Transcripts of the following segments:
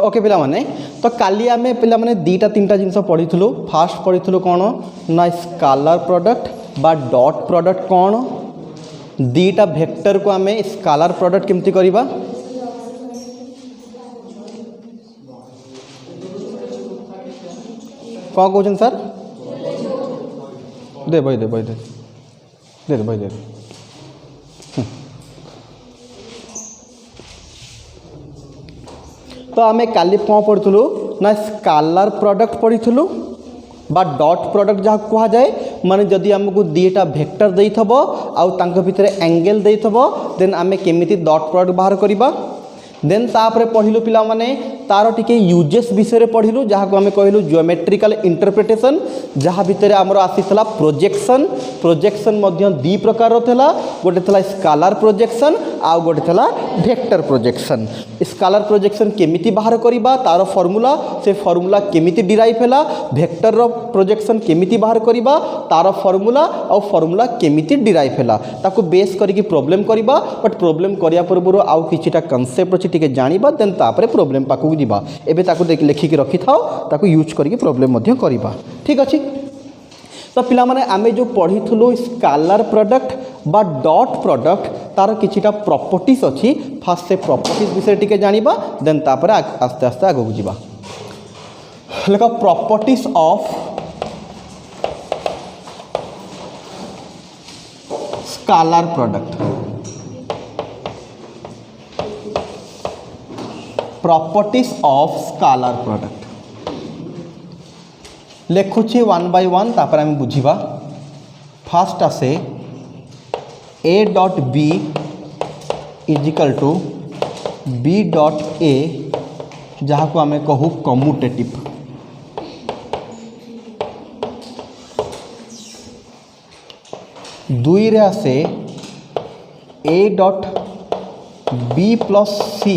Okay पिला माने तो काली आमे पिला माने दीटा तीनटा जिनस पढ़ीथुलु फास्ट पढ़ीथुलु कोन ना स्केलर प्रोडक्ट बा डॉट प्रोडक्ट कोन दीटा वेक्टर को आमे स्केलर प्रोडक्ट केमती करिबा कौन कहते सर दे भाई दे भाई दे दे दे भाई दे तो आमे काली कौन पढ़ुलु ना स्केलर प्रोडक्ट पढ़ीलु बा डॉट प्रोडक्ट जहाँ कह जाए माने जदि आमको दीटा वेक्टर देइथबो आउ तांको भितरे एंगल देइथबो देन आमे केमिति डॉट प्रोडक्ट बाहर करिबा देन तापर पढ़िलु पिला माने तार टिके यूजेस विषय पढ़िलु जहाँ को आम कहलु जियोमेट्रिकल इंटरप्रिटेशन जहाँ भितर आमर आसीला प्रोजेक्शन प्रोजेक्शन मध्य दी प्रकार थिला गोटे थिला स्केलर प्रोजेक्शन आउ गोटे थिला वेक्टर प्रोजेक्शन स्केलर प्रोजेक्शन केमिति बाहर करिबा तार फॉर्मूला से फॉर्मूला केमिति डिराइव हैला वेक्टर रो प्रोजेक्शन केमिति बाहर करिबा तार फॉर्मूला आउ फॉर्मूला केमिति डिराइव हैला ताको बेस करिकि प्रॉब्लम करिबा बट प्रॉब्लम करिया पूर्व आउ किछिटा कांसेप्ट अछि टिके जानिबा देन तापर प्रॉब्लम पाकु दिबा एबे ताको लिखिकी रखि थाओ ताको यूज करिकि प्रॉब्लम मध्य करिबा ठीक अछि तो पिला माने आमे जो पढ़ीथुलु स्केलर प्रोडक्ट बा डॉट प्रोडक्ट तार किछिटा प्रॉपर्टीज अछि फास्ट से प्रॉपर्टीज विषय टिके जानिबा देन तापर आस्ते आस्ते आगो जिबा लेका properties of scalar product properties of scalar product लिखुची वन बाय वन तापर आम बुझा फास्ट आसे A dot B equal to B dot A जहाँ को आम कहू कम्यूटेटिव दुई रे आसे A dot B plus C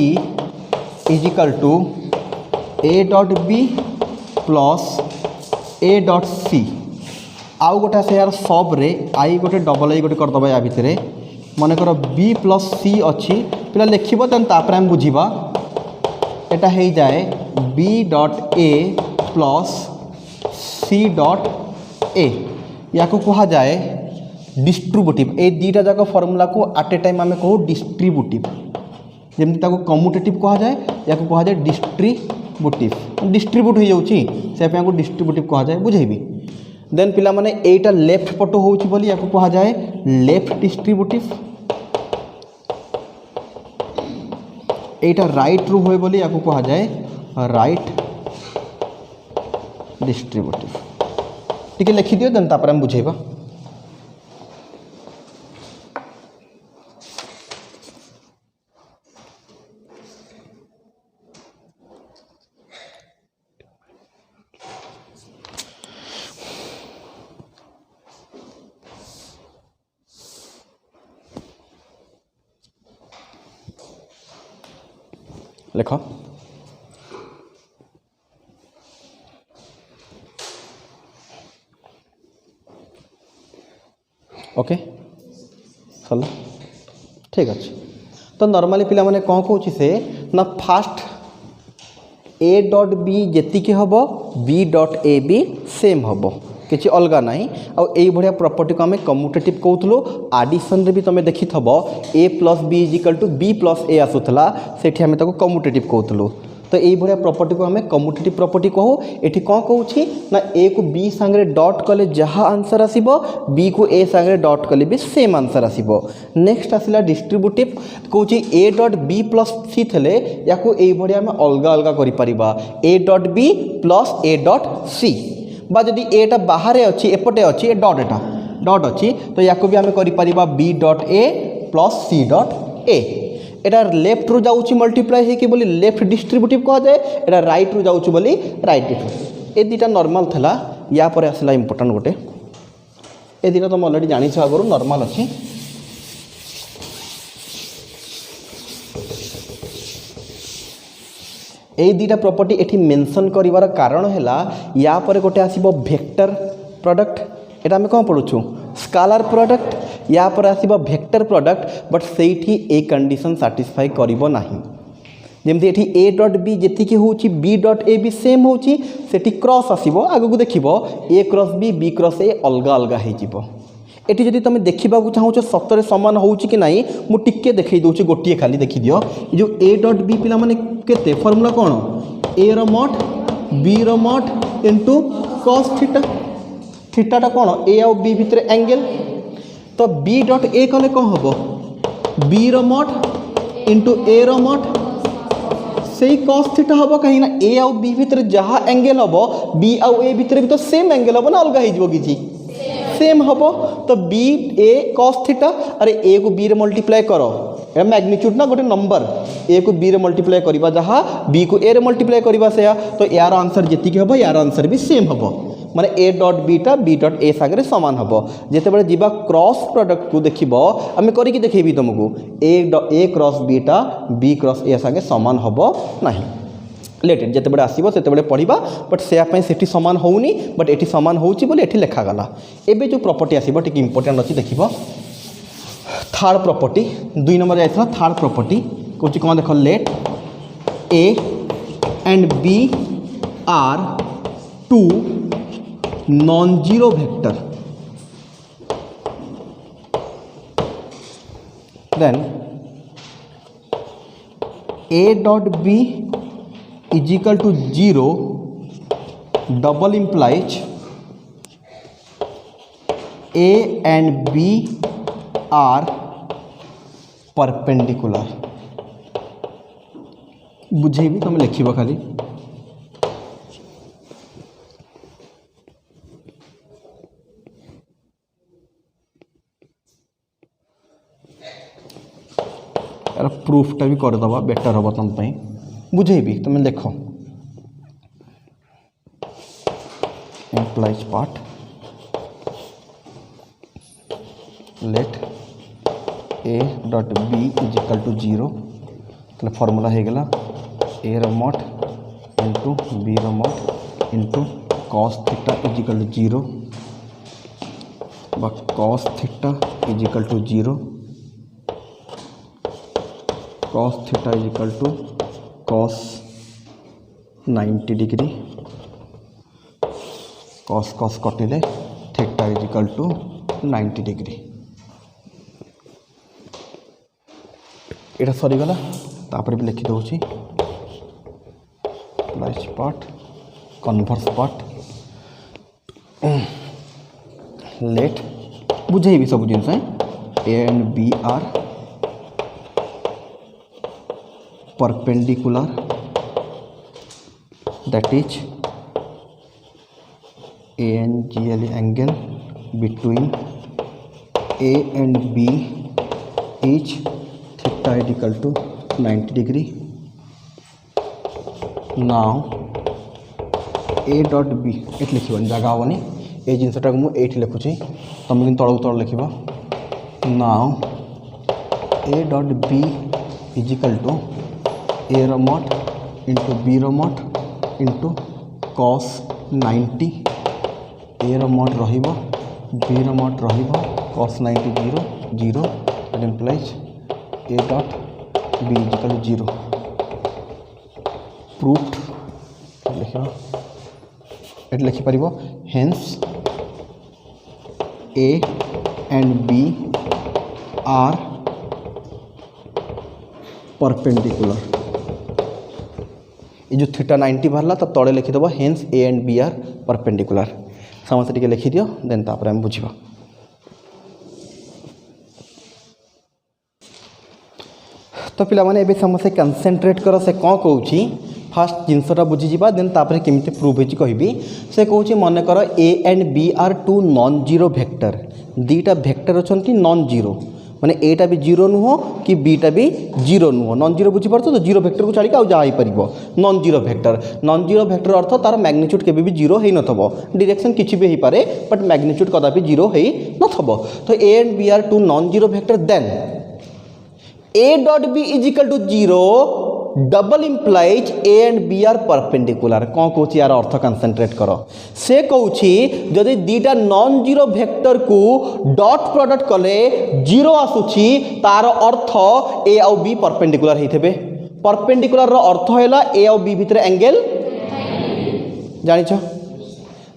equal to A dot B plus A dot C आउ गोटे से यार सब रे आई गोटे डबल आई गोटे करदबा या भितर मन कर बी प्लस सी अच्छी पिला लिखब देन तापर हम बुझा एटा हो जाए B dot A plus C dot A या को कहा जाए डिस्ट्रीब्यूटिव ए दीटा जाक फॉर्मूला को एट ए टाइम आम कहू डिस्ट्रीब्यूटिव जमी कम्यूटेटिव कहा जाए या कहा जाए डिस्ट्रीब्यूटिव डिस्ट्रीब्यूट हो जाऊँगी से डिस्ट्रीब्यूटिव कहा जाए बुझेबी देन पिला माने एटा लेफ्ट पटो होउची बोली या कहा जाए लेफ्ट डिस्ट्रीब्यूटिव एटा राइट रू होए बोली या कहा जाए राइट डिस्ट्रीब्यूटिव ठीक है लिखि दियो देन तापर हम बुझेबा लिख ओके चलो ठीक अच्छे तो नॉर्मली पिला माने कौन कहूँ से ना फास्ट ए डॉट बी जेतिकी हम बी डॉट ए भी सेम हम किसी अलग ना आई भाया प्रॉपर्टी को आम कम्यूटेटिव कहूँ आडिशन रे भी तुम देखि थब A plus B equal to B plus A आसूला से आम कम्यूटेटिव कहूँ तो यही भाया प्रॉपर्टी को आम कम्यूटेटिव प्रॉपर्टी कहू ये कौन कहूँ ना ए को बी सांगे डॉट कले जहाँ आंसर आसो बी को ए सांगे डॉट कले भी सेम आंसर आसो नेक्स्ट आसला डिस्ट्रीब्यूटिव कहूँ A dot B plus C थे या भाया आम अलग अलग कर A dot B plus A dot C बा जदि एटा बाहर अच्छी एपटे अच्छी डॉट एटा डॉट अच्छी तो या भी आम कर B dot A plus C dot A एटा लेफ्ट रू जाऊँच मल्टीप्लाई होगी बोली लेफ्ट डिस्ट्रीब्यूटिव कह जाए एटा राइट रू जाऊँच बोली राइट डिस्ट्रीब्यूटिव ए दुटा नॉर्मल था या पर आसला इंपोर्टेंट गोटे ए दुटा तुम ऑलरेडी जानी आगु नॉर्मल अच्छी ए दुटा प्रॉपर्टी एठी मेंशन करिवार कारण हैला या पर गोटे आसीबो वेक्टर प्रोडक्ट एटा हम कौन पढ़ुछु स्केलर प्रोडक्ट या पर आसीबो वेक्टर प्रोडक्ट बट सेठी ए कंडीशन सैटिस्फाई करिवो नाही जमती एठी ए डॉट बी जेतिकी होची बी डॉट ए भी सेम होची सेठी क्रॉस आसीबो आगु को देखिबो ए क्रॉस बी क्रॉस ए अलगा अलगा हे जीवो एठी जदि तुम देखा चाहो सतरे सामान होची कि नहीं मु टिके देखई दोची गोटिए खाली देखि दियो जो ए डॉट बी पिला माने केते फार्मूला कोन A row mod B row mod into cos theta थीटाटा कोन ए और बी भितर एंगल तो बी डॉट ए कले कोन हबो बी रो मॉड इनटू ए रो मॉड सेही cos थीटा हबो कहीं ना ए और बी भितर जहा एंगल हबो बी और ए भितर भी तो सेम एंगल हबो ना अलगा हे जीवो किछि सेम हबो तो बी ए cos थीटा अरे ए को बी रे मल्टीप्लाई करो ए मैग्नीट्यूड ना गोटे नंबर ए को बी रे मल्टीप्लाई करबा जहा बी को ए रे मल्टीप्लाई करबा से तो यार आंसर जेति के हबो यार आंसर भी सेम हबो माने ए डॉट बी टा बी डॉट ए सागरे समान हबो जेते बेले जीवा क्रॉस प्रोडक्ट को देखिबो आमे करि कि देखेबी तुमको ए क्रॉस बी टा बी क्रॉस ए सागे समान हबो नाही लेटेड जिते बड़े आसो से पढ़ा बट से सेठी सामान होनी बट एटी सामान होची बोले एठी लेखा गला एबे जो प्रॉपर्टी आसीबो टिक इंपोर्टेंट अछि देखिबो थर्ड प्रॉपर्टी 2 नंबर जाइथला थर्ड प्रॉपर्टी कोची कोन देखो let A and B are two non zero vector then A dot B is equal to 0 double implies A and B are perpendicular बुझे भी तुम लिखिबो खाली यार प्रूफटा भी कर दबा बेटर हम तुम पई बुझे भी तुम देखो implies part let A dot B is equal to 0 तो फॉर्मूला हो गला ए रमोट इंटू बी रमोट into cos theta is equal to 0 बा cos theta is equal to 0 cos theta is equal to cos 90 degree cos cos कटिले theta is equal to 90 degree एटा सरी गला तापर भी लिखि दउची plus part converse part let बुझे भी सब जिनस ए and B are perpendicular that is angle angle between A and B is theta is equal to 90 degree. Now A dot B एट लिखिबो जगह होनी ए जिनसटा को मु एट लिखुची तुम किन तळक तळ लिखिबो now A dot B is equal to A रमोट इंटू बी रमोट इंटू cos 90 ए रमोट रहिबो बी रमोट रहिबो cos 90 0 0 that implies a dot b is equal to 0 proved लिखिबो eight लिखि परिबो hence a and b are perpendicular ये जो theta 90 बाहरला तो तले लिखिदेव hence A and B are perpendicular समस्त टिके लिखिदियो देन तापर हम बुझिबा तो पिला माने एबे समस्त कंसंट्रेट करो से कौन कहूची फास्ट जिनसटा बुझी जिबा देन तापर केमिति प्रूव होची कहबी से कहूची मन कर A and B are two non zero vector दीटा वेक्टर अछंती नॉन जीरो माने एटा भी जीरो नुह कि बीटा भी जीरो नुह नॉन जीरो बुझी पारछ तो जीरो वेक्टर को छाड़ी आउ जा परिबो नॉन जीरो वेक्टर अर्थ तार मैग्नीट्यूड केबे भी जीरो हेई नथबो डायरेक्शन किछि भी हेई पारे बट मैग्नीट्यूड कदापि जीरो हेई नथबो तो A and B are two non zero vector then A dot B is equal to 0 double implies A and B are perpendicular कौन कौन यार अर्थ कनसेंट्रेट कर से कौची जदि दीटा नॉन जीरो वेक्टर को डॉट प्रोडक्ट कले जीरो आसुची तार अर्थ ए आउ बी परपेंडिकुलर होइथबे परपेंडिकुलर रो अर्थ हैला ए आउ बी भितर एंगल जानिछ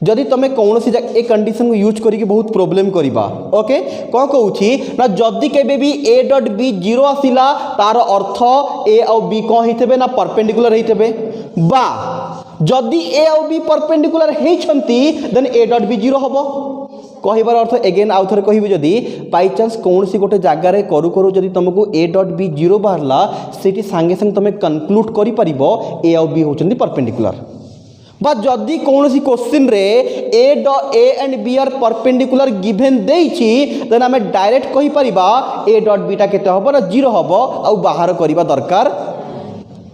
जदि तुम कौन सी ए कंडीशन को यूज करके बहुत प्रोब्लेम करवा ओके कौन कहूँ ना जदि केबे भी ए डॉट बी जीरो आसिला तार अर्थ ए आउ बी कौन होते ना परपेंडिकुलर होते बा जदि ए आउ बी परपेंडिकुलर होती then A dot B zero हम कहबार अर्थ एगेन आउ थे कह जदि बाई चान्स कौन सी गोटे जगार करू करू जदि तुमको ए डॉट बी जीरो बाहरला से सांगे सांगे तुम कनक्लूड कर ए आउ बी होती परपेंडिकुलर बा जदि कौन सी क्वेश्चन रे A and B are perpendicular given देछि देन आमे डायरेक्ट कहि परिबा ए डॉट बीटा केते हबो ना जीरो हबो आ बाहर करबा दरकार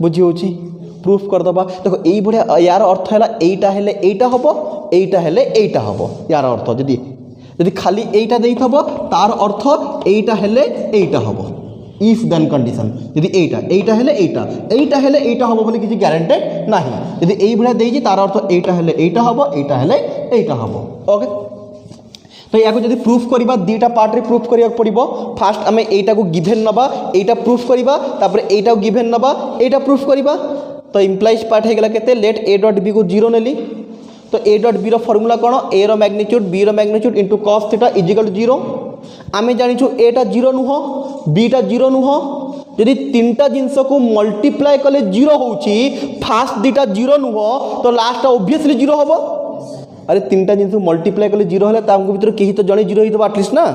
बुझी होछि प्रूफ कर दबा देखो एई बढिया यार अर्थ हैला एटा हेले एटा हबो एटा हेले एटा हबो यार अर्थ जदि जदि खाली एटा देइथबो तार अर्थ एटा हेले एटा हबो इफ देन कंडीशन यदि एटा हेले एटा हम बोले किसी ग्यारंटेड नाही यदि एई भला देई तार अर्थ एटा हेले एटा हम ओके तो या जब प्रूफ करवा दुटा पार्ट रे प्रूफ करिया पड़िबो फास्ट आमे एटा को गिवन नबा एटा प्रूफ करवा तापर एटा को गिवन नबा एटा प्रूफ करवा तो इम्प्लाइज पार्ट हे गेला केते लेट ए डॉट बी को जीरो नेली तो ए डॉट बी रो फार्मूला कोन ए रो मैग्नीट्यूड बी रो magnitude into cos theta equal to zero आमे जानिछु एटा जीरो नुह बीटा जीरो नुह यदि तीनटा जिनस को मल्टीप्लाई कले जीरो होउची फास्ट दुटा जीरो नुह तो लास्ट ऑब्वियसली जीरो हबो अरे तीनटा जिनस मल्टीप्लाई कले जीरो हले तामको भीतर केही तो जणे जीरो हितबा एटलिस्ट ना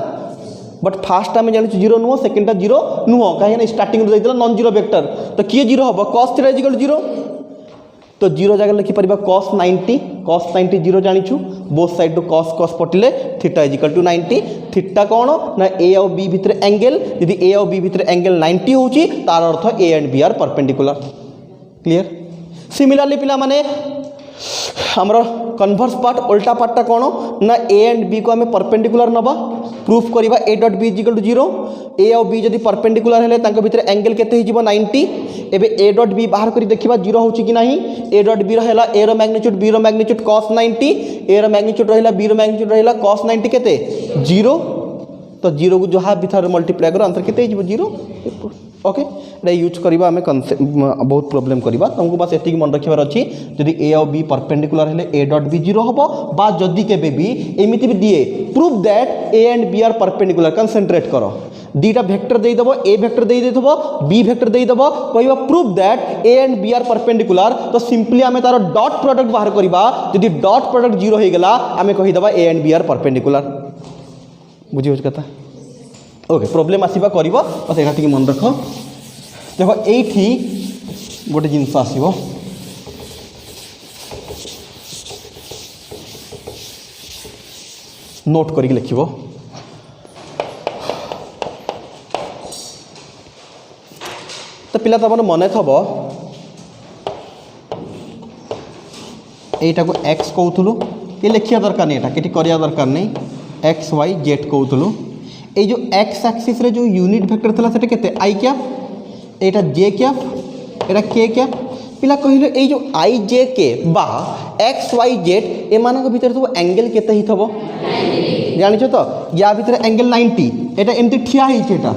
बट फास्ट आमे जानिछु जीरो नुह सेकंडटा जीरो नुह काहे ना स्टार्टिंग रे दैतला नॉन जीरो वेक्टर तो किए जीरो हबो cos theta equal to zero तो जीरो जगह लिखि परिबा cos 90 जीरो जानिछु बोथ साइड टू cos पटिले थीटा इक्वल टू 90 थीटा कौन ना ए और बी भितर एंगल यदि ए और बी भितर एंगल 90 होची तार अर्थ A and B are perpendicular clear similarly पिला माने हमरो कन्वर्स पार्ट उल्टा पार्टटा कौन ना ए एंड बी को हमें परपेंडिकुलर नबा प्रूफ करिबा A dot B equal to zero A और बी जदि परपेंडिकुलर हेले तांको भितर एंगल केते हि जीवो 90 एबे ए डॉट बी बाहर करी देखिबा जीरो होची कि नाही ए डॉट बी रहला ए रो मैग्नीट्यूड बी रो मैग्नीट्यूड cos 90 ए रो मैग्नीट्यूड रहला बी रो मैग्नीट्यूड रहला cos 90 केते जीरो तो जीरो को जहाँ भितर मल्टीप्लाई करो आंसर केते जीवो जीरो ओके एटा यूज करबा हमें बहुत प्रॉब्लम करबा तुमको बस एतिक मन रखिबार अछि जदि ए और बी परपेंडिकुलर हेले ए डॉट बी जीरो हबो बा जदि केबे बी एमिति भी दिए proof that A and B are perpendicular concentrate करो दुटा वेक्टर दे देबो ए वेक्टर दे देथबो बी वेक्टर दे देबो कहबा proof that A and B are perpendicular तो सिंपली हमें तार डॉट प्रोडक्ट बाहर करबा जदि डॉट प्रोडक्ट जीरो हो गेला हमें कहि देबा A and B are perpendicular बुझी होछ कथा ओके प्रॉब्लम आसीबा करबो बस एटा ठीक मन रखो देखो एठी गोटे जिनस आसीबो नोट करके लिखिबो तो पिला तमन मन थबो एटा को x कहउथुलु ये लिखिया दरकार नहीं एटा केटी करिया दरकार नहीं x y z कहउथुलु ए जो x एक्सिस रे जो यूनिट वेक्टर थला सेटा केते i cap Etah j cap Etah k cap पिला कहिलो ए जो i j k बा x y z ए मानक भीतर सब एंगल केते हि थबो 90 जानिछो तो या भीतर एंगल 90 एटा एमती ठिया हि छेटा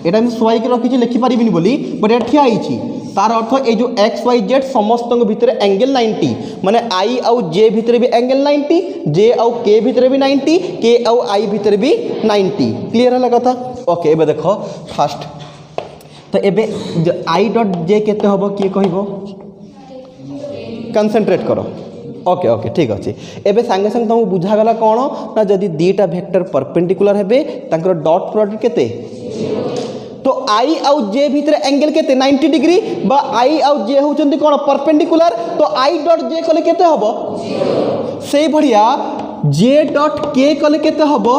एटा मैं स्वाई के रखी लिखि पारिबिनी बोली बट एटा ठिया हि तार अर्थ ए जो एक्स वाई जेड समस्त भितर एंगल 90 माने आई आउ जे भितर भी एंगल 90 जे आउ के भितर भी 90 के आउ आई भितर भी 90 क्लियर है कथा ओके एबे देखो फास्ट तो एबे आई डॉट जे केते हबो की कहबो कंसंट्रेट करो ओके ओके ठीक अच्छे एबे संगे संग तुमको बुझा गला कौन ना जदि दुटा वेक्टर परपेंडिकुलर हेबे तांकर डॉट प्रोडक्ट केते तो आई आउ जे भितर एंगल केते 90 डिग्री बा आई आउ जे होचंती कोन परपेंडिकुलर तो आई डॉट जे कले केते हबो से बढ़िया जे डॉट के कले केते हबो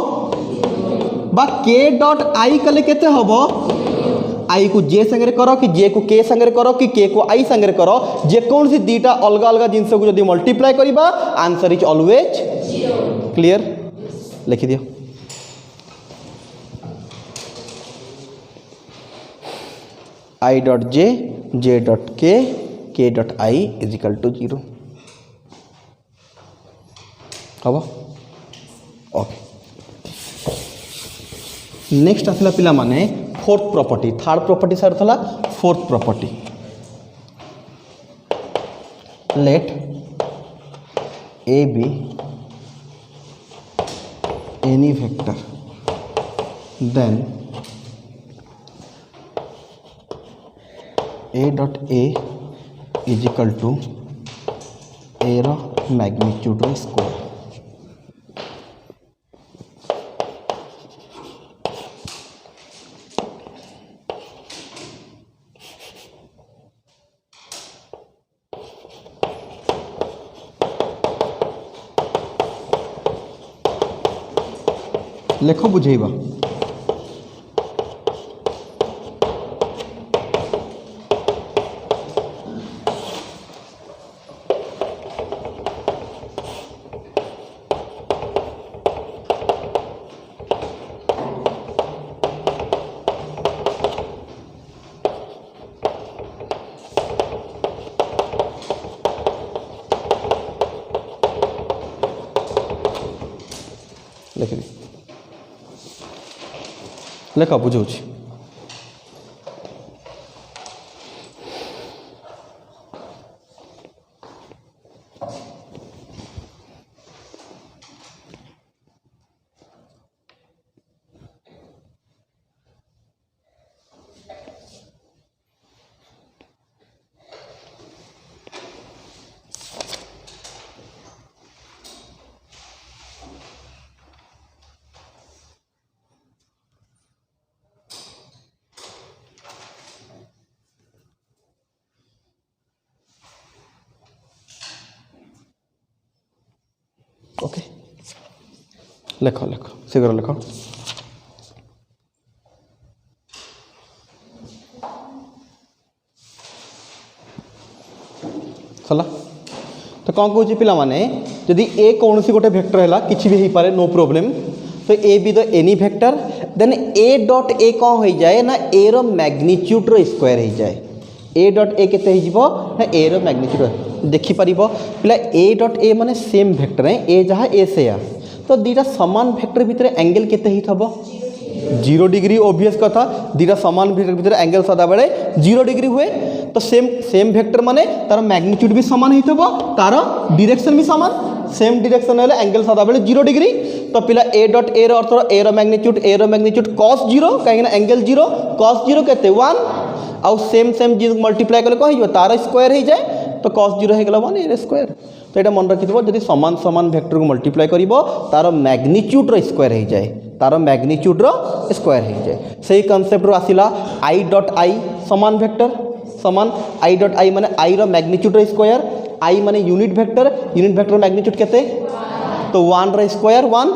बा के डॉट आई कले केते हबो आई को जे संगे करो कि जे को के संगे करो कि के को आई संगे करो जे कौन सी दुटा अलग अलग जिनस को जदि मल्टीप्लाई करिबा आंसर इज ऑलवेज 0 क्लियर लिखि दियो आई डॉट जे जे डट के डट आई इजिकल टू 0 हम ओके। नेक्स्ट आसला पिला माने फोर्थ प्रॉपर्टी, थर्ड प्रॉपर्टी सर थला fourth property. Let A be any vector then A dot A is equal to A रो मैग्नीट्यूड रो स्क्वायर। लेख बुझेबा लिख दी लेख बुझाऊँ। ओके लेख लेख शीघ्र लेख। सला तो कौन कौन पिला माने जदि ए कौन सी गोटे वेक्टर है किसी भी हो पारे नो प्रॉब्लम। तो A be the any vector then A dot A कौन हो जाए ना ए रो मैग्नीट्यूड रो स्क्वायर हो जाए। ए डॉट ए केते हो ना ए रो मैग्नीट्यूड देखिपर पिला ए डॉट ए माने सेम वेक्टर है ए जहाँ ए से आ तो दीटा समान वेक्टर भितर एंगल केते ही थबो 0 डिग्री ओबियस कथा। दीटा समान वेक्टर भितर एंगल सदा बेले 0 डिग्री हुए तो सेम वेक्टर माने तार मैग्नीट्यूड भी समान ही थबो तार डायरेक्शन भी समान सेम डायरेक्शन हेले एंगल सदा बेले 0 डिग्री। तो पिला ए डॉट ए रो अर्थ ए रो मैग्नीट्यूड cos 0 कहीं एंगल 0 cos 0 केते 1 आउ सेम जी मल्टीप्लाई कले कौन तार स्क्वायर हो जाए तो cos 0 हो गला 1 ए स्क्वायर। तो यहाँ मन रखी जब समान समान वेक्टर को मल्टीप्लाई कर तार मैग्नीट्यूड रो स्क्वायर हो जाए तार मैग्नीट्यूड रो स्क्वायर हो जाए। सही concept row आसिला I dot I समान वेक्टर समान आई डॉट आई माने आई रो मैग्नीट्यूड रो स्क्वायर आई माने यूनिट वेक्टर मैग्नीट्यूड केते तो 1 रो स्क्वायर 1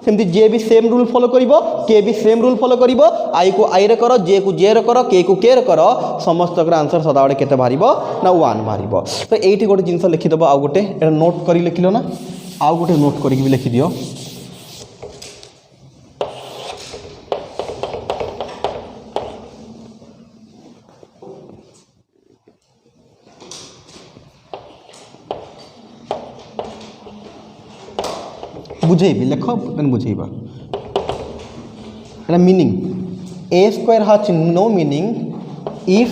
सेमती जे भी सेम रूल फॉलो करिवो के भी सेम रूल फॉलो करिवो आई को आई रे करो जे को जे रे करो के को के रे करो समस्त आंसर सदाबे केते बाहरिबो ना 1 बाहरिबो। तो एठी गोटे जिंस लिखि दबो आ गोटे एटा नोट करी लिखिलो ना आ गोटे नोट करी भी लिखि दियो। बुझेबी लेख बुझेबा meaning A square has no meaning if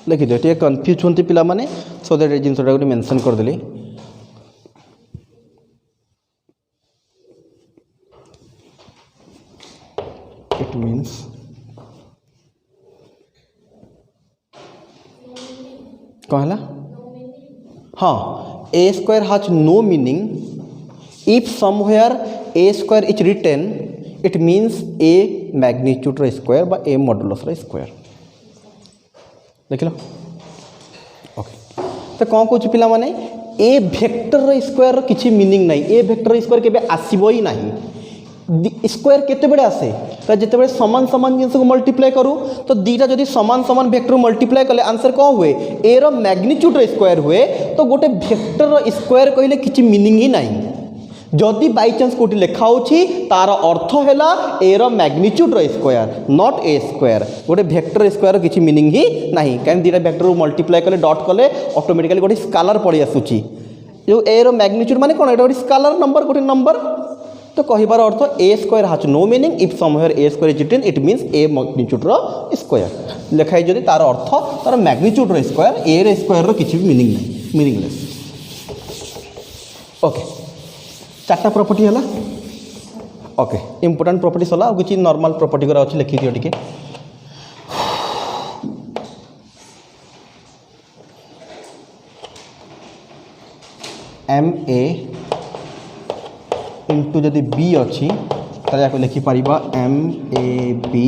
लिखि दियो टे कन्फ्यूज होती पिला माने सो दैट जिनसटा गोटे मेंशन कर देली। इट मीन्स कौन है हाँ A square has no meaning if somewhere A square is written it means A magnitude रो स्क्वायर बा ए मॉडुलस रो स्क्वायर देख लो। ओके तो कौन कौन पिला माने ए भेक्टर स्क्वायर किसी मीनिंग नहीं ए भेक्टर स्क्वायर केबे आसीबो ही नहीं स्क्वायर केते बड़े आसे तो जिते समान समान जिनस को मल्टीप्लाई करूँ तो दीटा जदि समान समान भेक्टर मल्टीप्लाई कले आंसर कौन हुए ए रो मैग्नीट्यूड स्क्वायर हुए तो गोटे भेक्टर स्क्वायर कहले किसी मीनिंग ही नहीं जदि बाई चान्स कोटी लिखा होची तार अर्थ हैला ए रो magnitude square not A square गोटे भेक्टर स्क्वायर किसी मीनिंग ही नहीं कहीं दीटा भेक्टर मल्टीप्लाई कले डॉट कले ऑटोमेटिकली गोटे स्केलर पड़ी आसुची जो ए रो मैग्नीट्यूड माने कोन एटा गोटे स्केलर नंबर गोटे नंबर तो कहबार अर्थ A square has no meaning if somewhere A square is written it means A magnitude square लिखाई जदि तार अर्थ तार मैग्नीट्यूड स्क्वायर ए स्क्वायर किसी भी मीनिंग नहीं मीनिंगलेस ओके चार्टा प्रॉपर्टी है ओके इंपोर्टेंट प्रॉपर्टी सला और किसी नॉर्मल प्रॉपर्टी करा अच्छी लिखी दियो टिके एम ए इंटू जदि बी अच्छी तो लिखिपर एम ए बी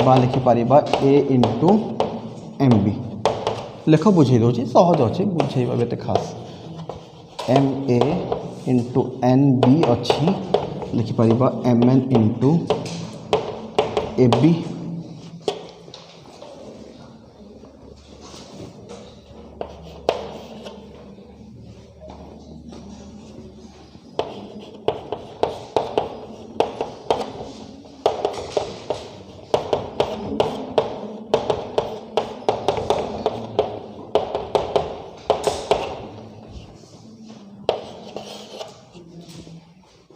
बा लिखिपर ए इंटू एम बी लेख बुझे दूसरी सहज अच्छे बुझेबा एत खास m A into n B अच्छी लिखिपर m n into A B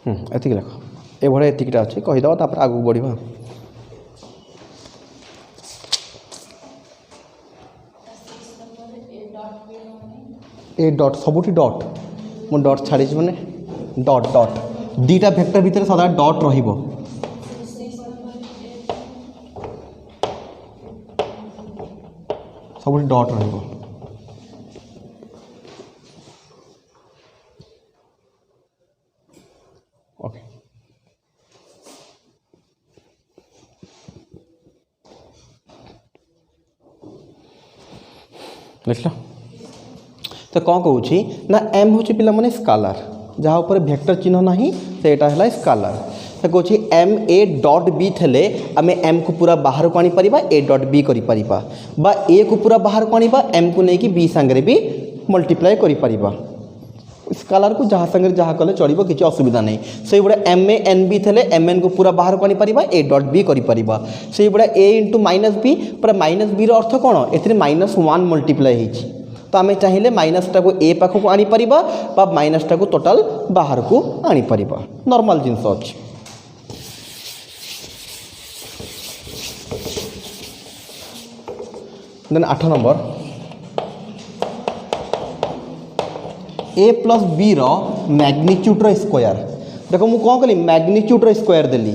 एतिक लिख ये एतिकटा अच्छे कहीदे आगू बढ़ा ए डॉट सबुठी डॉट मु डॉट छाड़ी मैंने डॉट डॉट दीटा भेक्टर भितर सदा डॉट रहिबो सबुठी डॉट रहिबो ओके लिख लो तो कौन कहूँ ना एम हूँ पिला माने स्केलर जहाँ ऊपर भेक्टर चिन्ह नहीं से है स्केलर तो कहूँ एम ए डॉट बी थे आम एम को पूरा बाहर को आनी परिबा ए डॉट बी करि परिबा बा ए को पूरा बाहर को आनिबा एम को लेकिन बी सांगे भी मल्टीप्लाई करि परिबा स्केलर को जहाँ संगे जहाँ कले चलो किसी असुविधा नहीं से गुड़ा एम ए एन बी थे एम एन को पूरा बाहर को आनी परिबा ए डॉट बी करि परिबा से गुड़ा ए इंटू माइनस बी पूरा माइनस बी अर्थ कौन ए-1 मल्टीप्लाई होती तो आम चाहिए माइनस टाक ए पाखक आनी परिबा बा माइनस टाक टोटाल बाहर को आनी परिबा नॉर्मल जिनस अच्छी then 8 number A plus B रो मैग्नीट्यूड रो स्क्वायर देखो मु कौन कली मैग्नीट्यूड रो स्क्वायर देली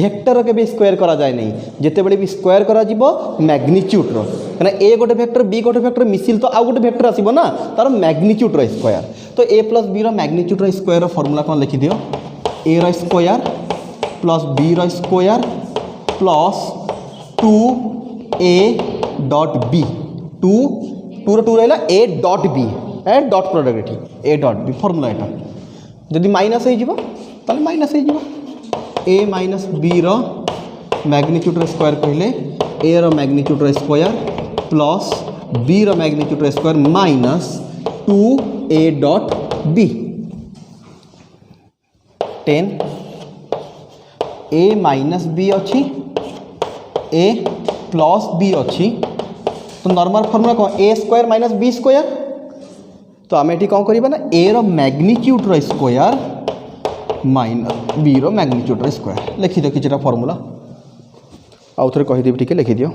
भेक्टर के भी स्क्वायर करा जाए नहीं जिते बड़े भी स्क्वायर करा जीवो मैग्नीट्यूड रो कहना ए गोटे भेक्टर बी गोटे भेक्टर मिसिल तो आउ गोटे भेक्टर आसीबो ना तार मैग्नीट्यूड रो स्क्वायर तो ए प्लस बी रो मैग्नीट्यूड रो स्क्वायर रो फार्मूला कौन लिखि दियो ए रो स्क्वायर प्लस बी रो square plus 2a dot B 2 रो 2 रहा A dot B A dot product ये ए डॉट बी फर्मूला यहाँ जदि माइनस हो माइनस हो ए माइनस बी रो मैग्नीट्यूड स्क्वायर कहले ए रो मैग्नीट्यूड स्क्वायर प्लस बी रो magnitude square minus 2a dot B 10 A minus B अच्छी ए प्लस बी अच्छी तो नॉर्मल फॉर्मूला कौन A square minus B square तो आम ये कौन करवा ना ए रो मैग्नीट्यूड रो स्क्वायर माइनस बी रो मैग्नीट्यूड रो स्क्वायर लिखि दियो किछटा फॉर्मूला आउ थे कहीदेवी टिके लिखि दियो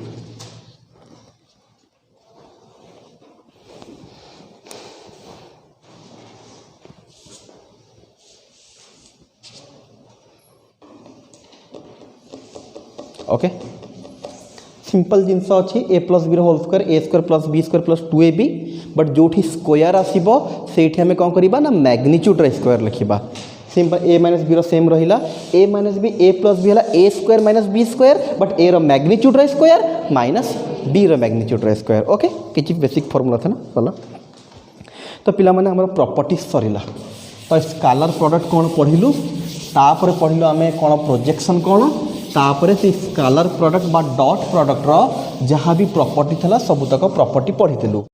ओके सिंपल जिनस अच्छी A plus B whole square A square plus 2ab but जो स्क्वायर आसो से आम कौन करवा ना मैग्नीट्यूड स्क्वायर लिखा simple A minus B same रहा A minus B A plus B है A square minus B square but A रो मैग्नीट्यूड स्क्वायर माइनस बी रो मैग्नीट्यूड स्क्वायर ओके किसी बेसिक फॉर्मूला था ना बोला तो पिला माने हमर प्रॉपर्टी सरिला तो स्केलर प्रोडक्ट कौन पढ़िलु तापर पढ़िलु आमे कौन प्रोजेक्शन कौन तापर से स्केलर प्रोडक्ट बा डॉट प्रोडक्ट रो जहाँ भी प्रॉपर्टी थला सबुतक प्रॉपर्टी पढ़िथिलु।